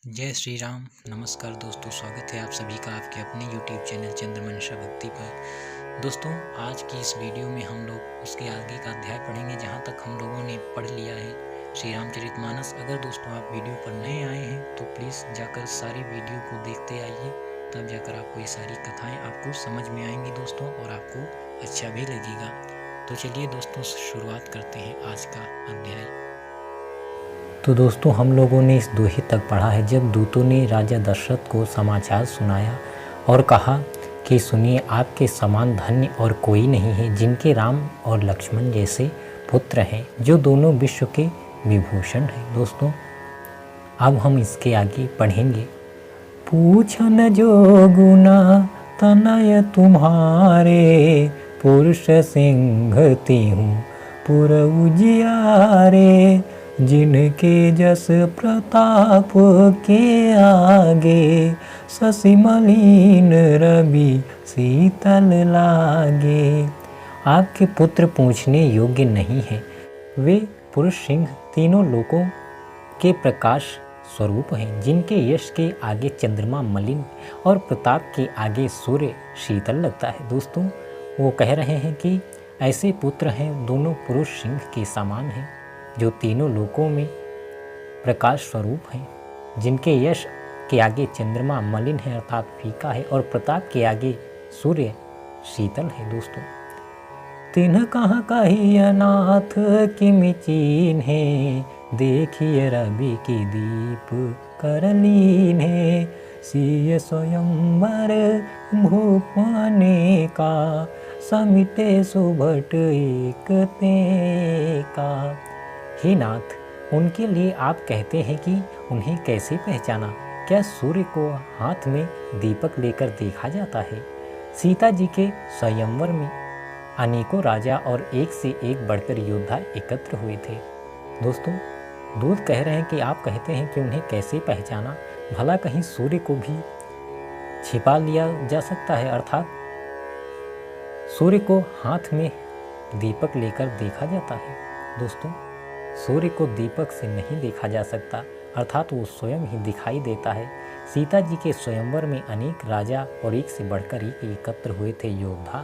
जय श्री राम। नमस्कार दोस्तों, स्वागत है आप सभी का आपके अपने YouTube चैनल चंद्रमनीषा भक्ति पर। दोस्तों, आज की इस वीडियो में हम लोग उसके आगे का अध्याय पढ़ेंगे जहां तक हम लोगों ने पढ़ लिया है श्री रामचरितमानस। अगर दोस्तों आप वीडियो पर नए आए हैं तो प्लीज़ जाकर सारी वीडियो को देखते आइए, तब जाकर आपको ये सारी कथाएँ आपको समझ में आएंगी दोस्तों, और आपको अच्छा भी लगेगा। तो चलिए दोस्तों, शुरुआत करते हैं आज का अध्याय। तो दोस्तों, हम लोगों ने इस दोहे तक पढ़ा है जब दूतों ने राजा दशरथ को समाचार सुनाया और कहा कि सुनिए, आपके समान धन्य और कोई नहीं है, जिनके राम और लक्ष्मण जैसे पुत्र हैं, जो दोनों विश्व के विभूषण हैं। दोस्तों, अब हम इसके आगे पढ़ेंगे। पूछन जो गुना तनय तुम्हारे, पुरुष सिंह तिहु पुर उजियारे, जिनके जस प्रताप के आगे, शशि मलिन रवि शीतल लागे। आपके पुत्र पूछने योग्य नहीं है, वे पुरुष सिंह तीनों लोकों के प्रकाश स्वरूप हैं, जिनके यश के आगे चंद्रमा मलिन और प्रताप के आगे सूर्य शीतल लगता है। दोस्तों, वो कह रहे हैं कि ऐसे पुत्र हैं, दोनों पुरुष सिंह के समान हैं, जो तीनों लोकों में प्रकाश स्वरूप हैं, जिनके यश के आगे चंद्रमा मलिन है अर्थात फीका है, और प्रताप के आगे सूर्य शीतल है। दोस्तों, तिन्ह कहाँ कही अनाथ किमि चीन्हे, देखिए रवि की दीप करलीन है, सिय स्वयंवर भूपाने का, समिटे सुभट एक ते का। हे नाथ, उनके लिए आप कहते हैं कि उन्हें कैसे पहचाना? क्या सूर्य को हाथ में दीपक लेकर देखा जाता है? सीता जी के स्वयंवर में अनेकों राजा और एक से एक बढ़कर योद्धा एकत्र हुए थे। दोस्तों, दूत कह रहे हैं कि आप कहते हैं कि उन्हें कैसे पहचाना? भला कहीं सूर्य को भी छिपा लिया जा सकता है? अर्थात सूर्य को हाथ में दीपक लेकर देखा जाता है। दोस्तों, सूर्य को दीपक से नहीं देखा जा सकता, अर्थात वो स्वयं ही दिखाई देता है। सीता जी के स्वयंवर में अनेक राजा और एक से बढ़कर एक एकत्र हुए थे योद्धा।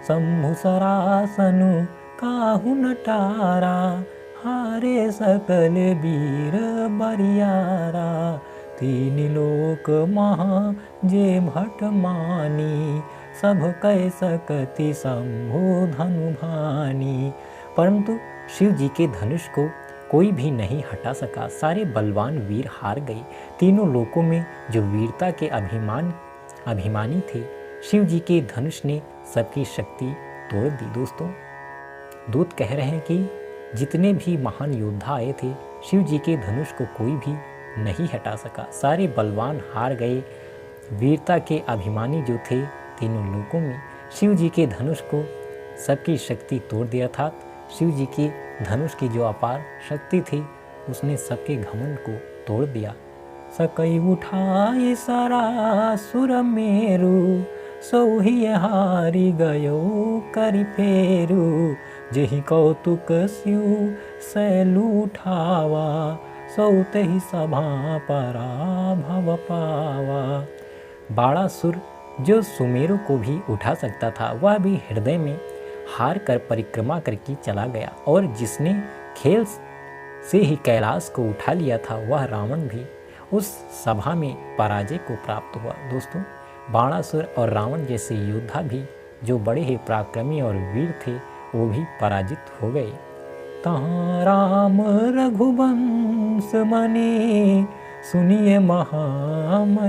शंभु सरासनु काहु नटारा, हारे सकल वीर बरियारा, तीन लोक महा जे भट मानी, सब कह सकति शंभु धनु भानी। परंतु शिव जी के धनुष को कोई भी नहीं हटा सका। सारे बलवान वीर हार गए। तीनों लोकों में जो वीरता के अभिमानी थे, शिव जी के धनुष ने सबकी शक्ति तोड़ दी। दोस्तों, दूत कह रहे हैं कि जितने भी महान योद्धा आए थे, शिव जी के धनुष को कोई भी नहीं हटा सका। सारे बलवान हार गए। वीरता के अभिमानी जो थे तीनों लोकों में, शिव जी के धनुष को सबकी शक्ति तोड़ दिया था। शिव जी के धनुष की जो अपार शक्ति थी, उसने सबके घमंड को तोड़ दिया। सकई उठाए सरासुर मेरु, सोहि हारि गयो करि फेरु, जेहि कौतुक स्यु सैलु उठावा, सौतहि सभा पराभव पावा। बाणासुर जो सुमेरु को भी उठा सकता था, वह भी हृदय में हार कर परिक्रमा करके चला गया, और जिसने खेल से ही कैलाश को उठा लिया था, वह रावण भी उस सभा में पराजय को प्राप्त हुआ। दोस्तों, बाणासुर और रावण जैसे योद्धा भी जो बड़े ही पराक्रमी और वीर थे, वो भी पराजित हो गए। तहाँ राम रघुवंश मने, सुनिए महामहिपाल,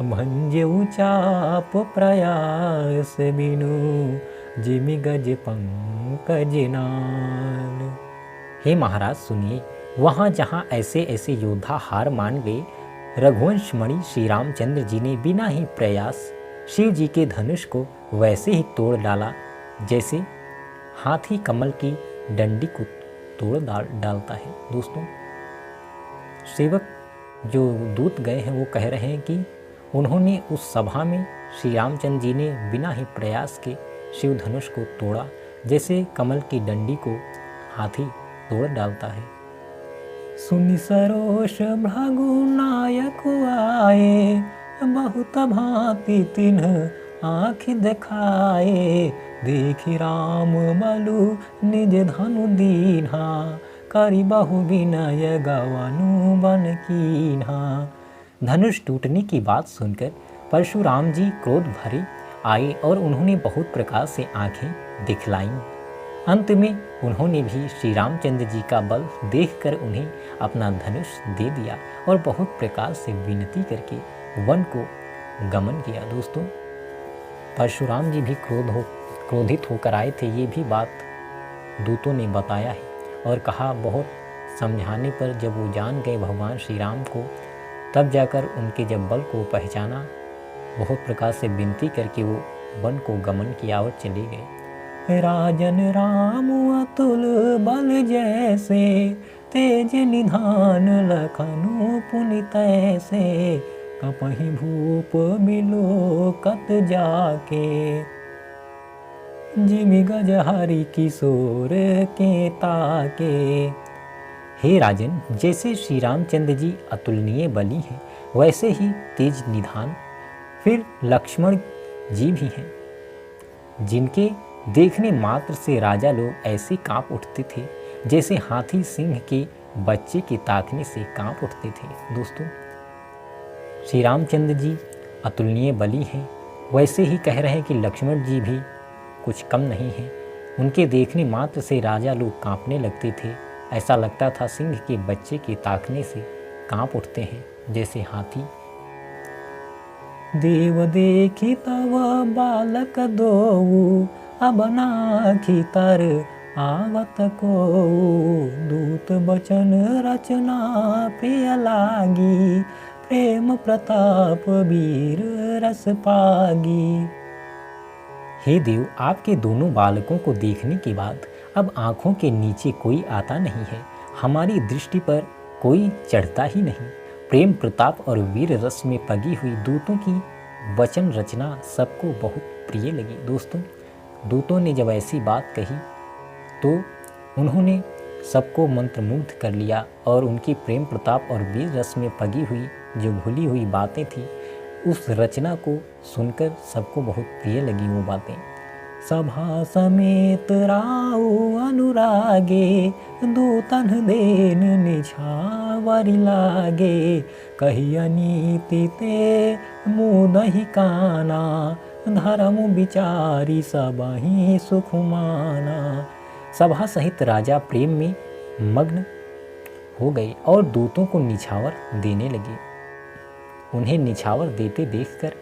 भंजऊ चाप प्रयास बिनु, जिमि गज पंकज नाल। हे महाराज, सुनिए, वहाँ जहाँ ऐसे ऐसे योद्धा हार मान गए, रघुवंश मणि श्री रामचंद्र जी ने बिना ही प्रयास शिव जी के धनुष को वैसे ही तोड़ डाला जैसे हाथी कमल की डंडी को तोड़ डालता है। दोस्तों, सेवक जो दूत गए हैं वो कह रहे हैं कि उन्होंने उस सभा में श्री रामचंद्र जी ने बिना ही प्रयास के शिव धनुष को तोड़ा, जैसे कमल की डंडी को हाथी तोड़ डालता है। सुनि सरोष भृगु नायक आए, बहुत भांति तिन्ह आँखि देखाए। देखि राम बलु निज धनु दीन्हा, करि बहु विनय गवनु बन कीन्हा। धनुष टूटने की बात सुनकर परशुराम जी क्रोध भरे आए और उन्होंने बहुत प्रकार से आंखें दिखलाईं। अंत में उन्होंने भी श्री रामचंद्र जी का बल देखकर उन्हें अपना धनुष दे दिया और बहुत प्रकार से विनती करके वन को गमन किया। दोस्तों, परशुराम जी भी क्रोधित होकर आए थे, ये भी बात दूतों ने बताया है और कहा। बहुत समझाने पर जब वो जान गए भगवान श्री राम को, तब जाकर उनके जब बल को पहचाना, बहुत प्रकार से विनती करके वो वन को गमन किया और चले गए। राजन राम अतुल बल जैसे, तेज निधान लखनु पुनि तैसे। कपहि भूप बिलोकत जाके, जिमि गज हरि किशोर के ताके। हे राजन, जैसे श्री रामचंद्र जी अतुलनीय बली हैं, वैसे ही तेज निधान फिर लक्ष्मण जी भी हैं, जिनके देखने मात्र से राजा लोग ऐसे कांप उठते थे जैसे हाथी सिंह के बच्चे के ताकने से कांप उठते थे। दोस्तों, श्री रामचंद्र जी अतुलनीय बली हैं, वैसे ही कह रहे हैं कि लक्ष्मण जी भी कुछ कम नहीं हैं। उनके देखने मात्र से राजा लोग कांपने लगते थे, ऐसा लगता था सिंह के बच्चे के ताकने से कांप उठते हैं जैसे हाथी। देव देखी तव बालक दोऊ, अब नाखी तर आवत को। दूत बचन रचना प्रिय लागी, प्रेम प्रताप वीर रस पागी। हे देव, आपके दोनों बालकों को देखने के बाद अब आँखों के नीचे कोई आता नहीं है, हमारी दृष्टि पर कोई चढ़ता ही नहीं। प्रेम प्रताप और वीर रस में पगी हुई दूतों की वचन रचना सबको बहुत प्रिय लगी। दोस्तों, दूतों ने जब ऐसी बात कही तो उन्होंने सबको मंत्रमुग्ध कर लिया और उनकी प्रेम प्रताप और वीर रस में पगी हुई जो भूली हुई बातें थी, उस रचना को सुनकर सबको बहुत प्रिय लगी वो बातें। सभा समेत राउ अनुरागे, दूतन देन निछावरि लागे। कही अनीति ते मुदहि काना, धर्म विचारी सबहि सुख माना। सभा सहित राजा प्रेम में मग्न हो गए और दूतों को निछावर देने लगे। उन्हें निछावर देते देखकर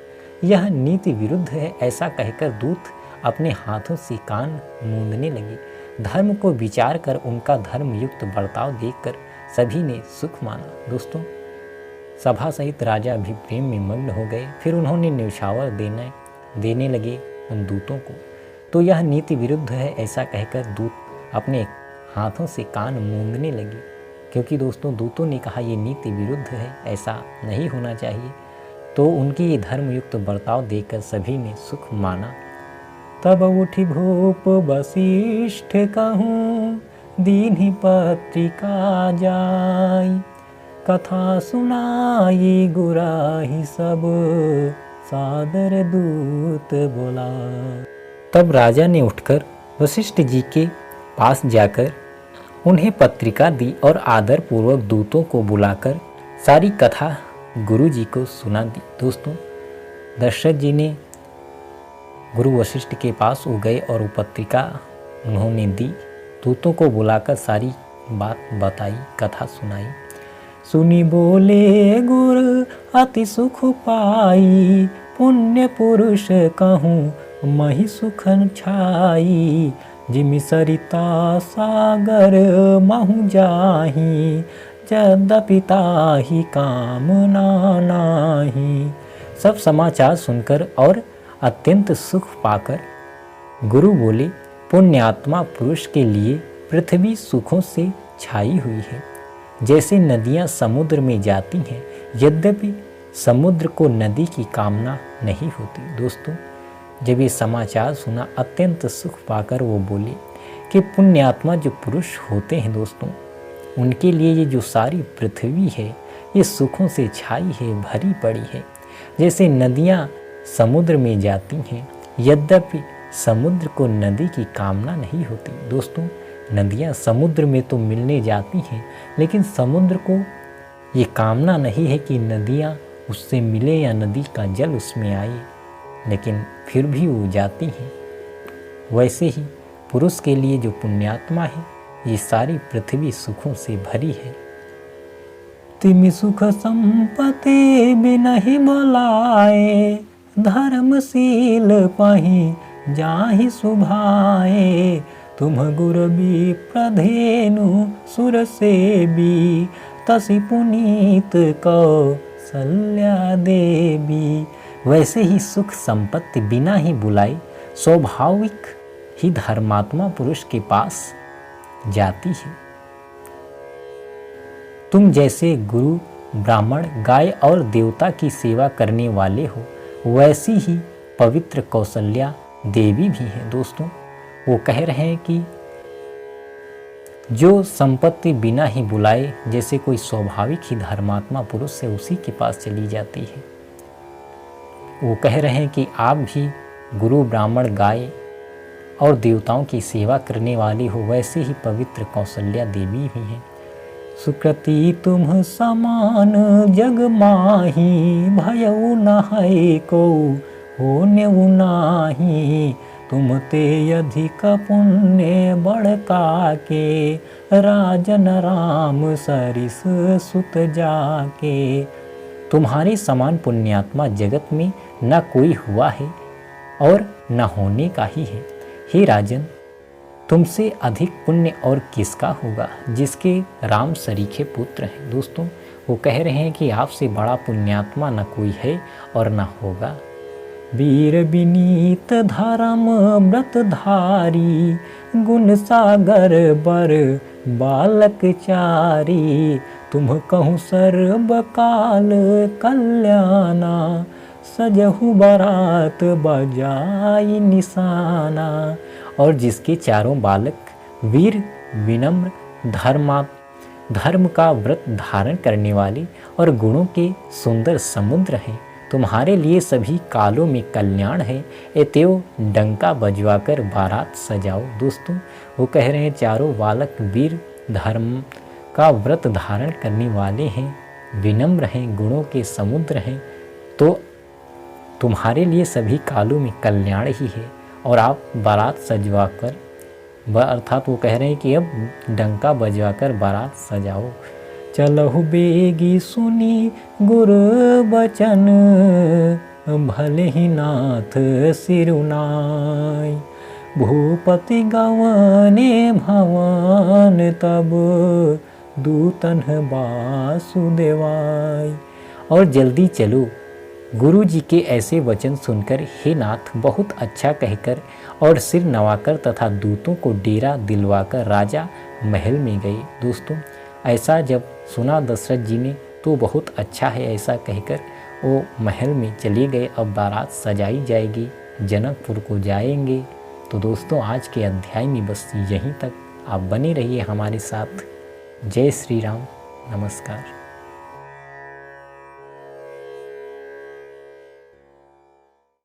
यह नीति विरुद्ध है ऐसा कहकर दूत अपने हाथों से कान मूंदने लगे। धर्म को विचार कर उनका धर्मयुक्त बर्ताव देखकर सभी ने सुख माना। दोस्तों, सभा सहित राजा भी प्रेम में मग्न हो गए। फिर उन्होंने निछावर देने लगे उन दूतों को। तो यह नीति विरुद्ध है ऐसा कहकर दूत अपने हाथों से कान मूंदने लगे, क्योंकि दोस्तों दूतों ने कहा ये नीति विरुद्ध है, ऐसा नहीं होना चाहिए। तो उनकी ये धर्मयुक्त बर्ताव देखकर सभी ने सुख माना। तब उठी भूप वशिष्ठ कहूँ, दीन्हि पत्रिका जाई। कथा सुनाई गुराही सब, सादर दूत बोला। तब राजा ने उठकर वशिष्ठ जी के पास जाकर उन्हें पत्रिका दी और आदर पूर्वक दूतों को बुलाकर सारी कथा गुरु जी को सुना दी। दोस्तों, दशरथ जी ने गुरु वशिष्ठ के पास वो गए और वो पत्रिका उन्होंने दी। दूतों को बुलाकर सारी बात बताई, कथा सुनाई। सुनी बोले गुरु अति सुख पाई, पुण्य पुरुष कहूँ मही सुख छाई। जिमि सरिता सागर महु जाही, यद्यपि ताहि कामना नाही। सब समाचार सुनकर और अत्यंत सुख पाकर गुरु बोले, पुण्यात्मा पुरुष के लिए पृथ्वी सुखों से छाई हुई है, जैसे नदियाँ समुद्र में जाती हैं, यद्यपि समुद्र को नदी की कामना नहीं होती। दोस्तों, जब ये समाचार सुना अत्यंत सुख पाकर वो बोले कि पुण्यात्मा जो पुरुष होते हैं दोस्तों, उनके लिए ये जो सारी पृथ्वी है ये सुखों से छाई है, भरी पड़ी है। जैसे नदियाँ समुद्र में जाती हैं, यद्यपि समुद्र को नदी की कामना नहीं होती। दोस्तों, नदियाँ समुद्र में तो मिलने जाती हैं, लेकिन समुद्र को ये कामना नहीं है कि नदियाँ उससे मिले या नदी का जल उसमें आए, लेकिन फिर भी वो जाती हैं। वैसे ही पुरुष के लिए जो पुण्यात्मा है, ये सारी पृथ्वी सुखों से भरी है। तिमि सुख संपत्ति बिनहि बोलाए, धर्मशील पाहि जाहि सुभाए। तुम गुर भी प्रधेनु सुर सेबी, तसि पुनीत कौसल्या देवी। वैसे ही सुख संपत्ति बिना ही बुलाए स्वाभाविक ही धर्मात्मा पुरुष के पास जाती है। तुम जैसे गुरु, ब्राह्मण, गाय और देवता की सेवा करने वाले हो, वैसी ही पवित्र कौशल्या देवी भी है। दोस्तों, वो कह रहे हैं कि जो संपत्ति बिना ही बुलाए, जैसे कोई स्वाभाविक ही धर्मात्मा पुरुष है, उसी के पास चली जाती है। वो कह रहे हैं कि आप भी गुरु, ब्राह्मण, गाय और देवताओं की सेवा करने वाली हो, वैसे ही पवित्र कौशल्या देवी भी हैं। सुकृति तुम समान जग माही, भयउ नहै को होनेउ नाही। तुम ते अधिक पुण्य बड़का के, राजन राम सरिस सुत जाके। तुम्हारे समान पुण्यात्मा जगत में न कोई हुआ है और न होने का ही है। हे राजन, तुमसे अधिक पुण्य और किसका होगा, जिसके राम सरीखे पुत्र हैं। दोस्तों, वो कह रहे हैं कि आपसे बड़ा पुण्यात्मा न कोई है और न होगा। वीर विनीत धर्म व्रतधारी, गुण सागर बर बालक चारी। तुम कहूँ सर्व काल कल्याणा, सजहु बारात बजाई निशाना। और जिसके चारों बालक वीर, विनम्र, धर्म का व्रत धारण करने वाले और गुणों के सुंदर समुद्र हैं, तुम्हारे लिए सभी कालों में कल्याण है। एतेव डंका बजवाकर बारात सजाओ। दोस्तों, वो कह रहे हैं चारों बालक वीर, धर्म का व्रत धारण करने वाले हैं, विनम्र हैं, गुणों के समुद्र हैं, तो तुम्हारे लिए सभी कालों में कल्याण ही है। और आप बारात सजवाकर, अर्थात वो कह रहे हैं कि अब डंका बजवाकर बारात सजाओ। चलहु बेगी सुनी गुर बचन, भले ही नाथ सिरुनाई। भूपति गवने भवन, तब दूतन वासुदेवाय। और जल्दी चलो, गुरु जी के ऐसे वचन सुनकर हे नाथ बहुत अच्छा कहकर और सिर नवाकर तथा दूतों को डेरा दिलवाकर राजा महल में गए। दोस्तों, ऐसा जब सुना दशरथ जी ने तो बहुत अच्छा है ऐसा कहकर वो महल में चले गए। अब बारात सजाई जाएगी, जनकपुर को जाएंगे। तो दोस्तों, आज के अध्याय में बस यहीं तक। आप बने रहिए हमारे साथ। जय श्री राम, नमस्कार।